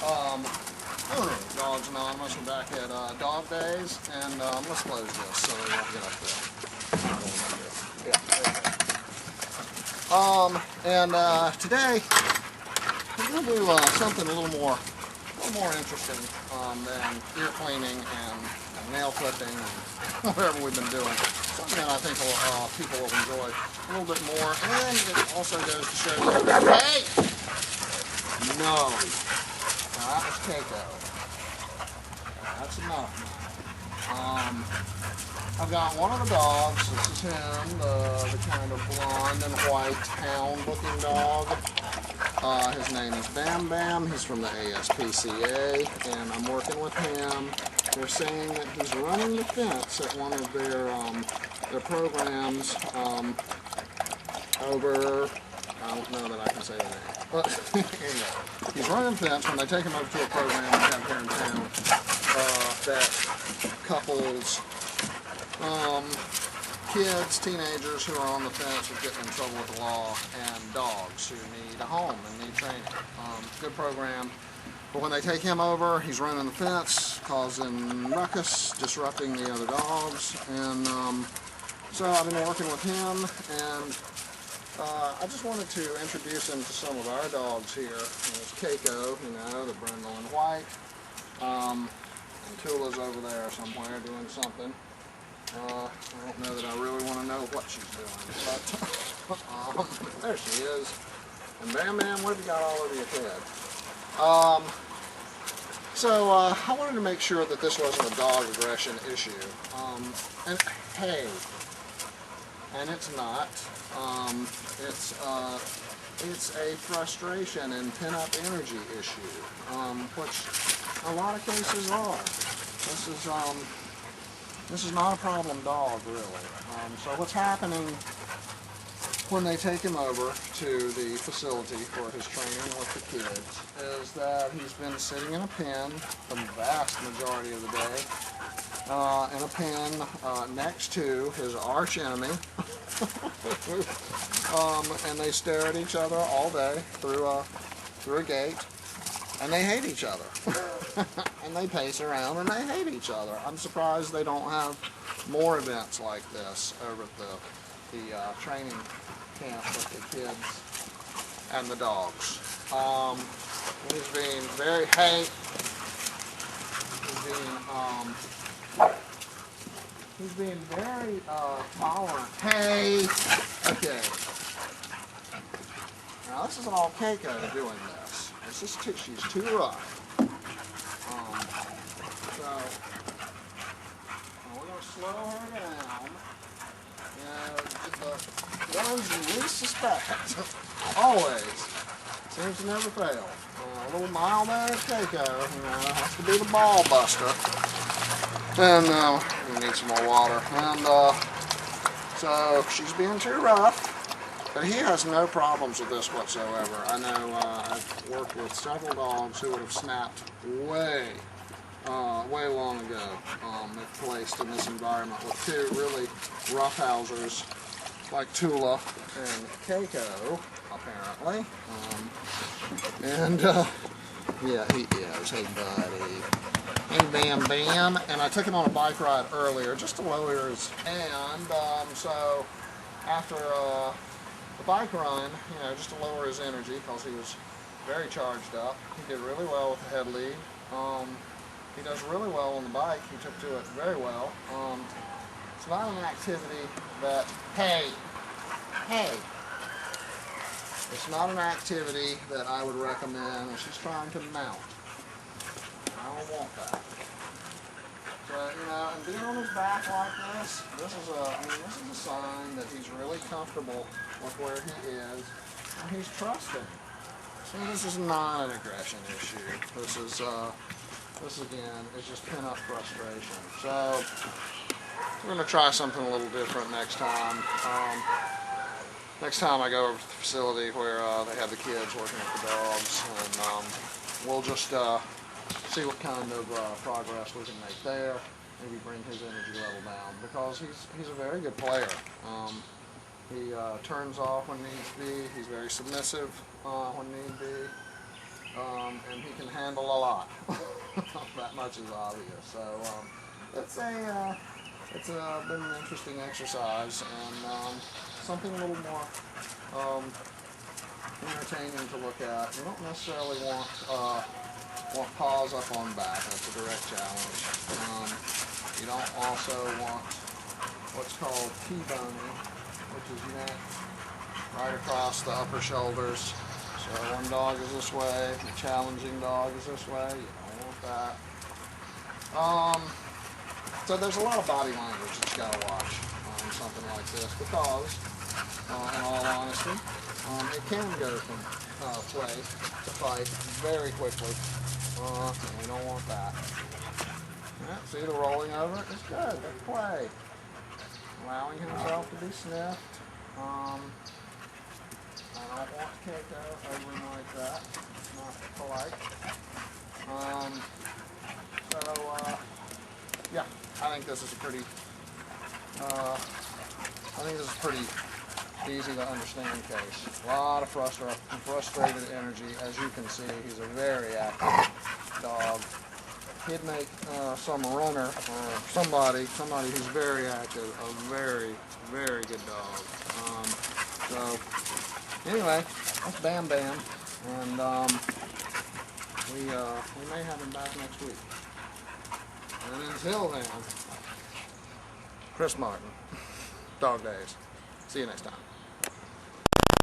Dogs Anonymous. We're back at Dog Days, and let's close this so we won't get up there. Yeah, today we're going to do something a little more interesting than ear cleaning and nail clipping and whatever we've been doing. Something that I think people will enjoy a little bit more, and it also goes to show you. Hey! No. Now that was Keiko. That's enough now. I've got one of the dogs. This is him, the kind of blonde and white hound-looking dog. His name is Bam Bam. He's from the SPCA, and I'm working with him. They're saying that he's running the fence at one of their programs over. I don't know that I can say the name. But anyway, he's running the fence when they take him over to a program we have here in town that couples kids, teenagers who are on the fence of getting in trouble with the law, and dogs who need a home and need training. Good program. But when they take him over, he's running the fence, causing ruckus, disrupting the other dogs. And so I've been working with him, and I just wanted to introduce him to some of our dogs here. There's Keiko, you know, the brindle and white. And Tula's over there somewhere doing something. I don't know that I really want to know what she's doing, but there she is. And Bam Bam, what have you got all over your head? So I wanted to make sure that this wasn't a dog aggression issue. And hey, and it's not. It's a frustration and pent-up energy issue, which a lot of cases are. This is not a problem dog, really. So what's happening when they take him over to the facility for his training with the kids is that he's been sitting in a pen the vast majority of the day, in a pen next to his arch enemy, and they stare at each other all day through a gate, and they hate each other. And they pace around and they hate each other. I'm surprised they don't have more events like this over at the training camp with the kids and the dogs. He's being very he's being very tolerant. Hey, okay. Now this isn't all Keiko doing this. It's just she's too rough. So we're going to slow her down. The ones you least suspect, always, seems to never fail. A little mild-mannered Keiko, has to be the ball buster. And we need some more water. And so she's being too rough. But he has no problems with this whatsoever. I know I've worked with several dogs who would have snapped way long ago if placed in this environment with two really roughhousers like Tula and Keiko, apparently. Yeah, he is. Hey, buddy. Hey, Bam Bam. And I took him on a bike ride earlier just to lower his... And so after... the bike run, just to lower his energy because he was very charged up. He did really well with the head lead. He does really well on the bike. He took to it very well. It's not an activity that, hey, it's not an activity that I would recommend if she's trying to mount. I don't want that. So, and being on his back like this is a sign that he's really comfortable with where he is, and he's trusting. So this is not an aggression issue. This again is just pent-up frustration. So we're going to try something a little different next time. Next time I go over to the facility where they have the kids working with the dogs, and we'll just see what kind of progress we can make there. Maybe bring his energy level down, because he's a very good player. He turns off when needs be. He's very submissive when need be. and he can handle a lot. That much is obvious. So it's been an interesting exercise, and something a little more entertaining to look at. You don't necessarily want paws up on back. That's a direct challenge. You don't also want what's called T-boning, which is neck right across the upper shoulders. So one dog is this way, the challenging dog is this way. You don't want that. So there's a lot of body language that you got to watch on something like this, because, in all honesty, it can go from play to fight very quickly, and we don't want that. Yeah, see, the rolling over is good. That's play. Allowing himself to be sniffed. I don't want Keiko hovering like that. It's not polite. Yeah, I think this is a pretty easy to understand case. A lot of frustrated energy. As you can see, he's a very active dog. He'd make some runner or somebody who's very active a very, very good dog. So anyway, that's Bam Bam, and we may have him back next week. And until then, Chris Martin, Dog Days. See you next time.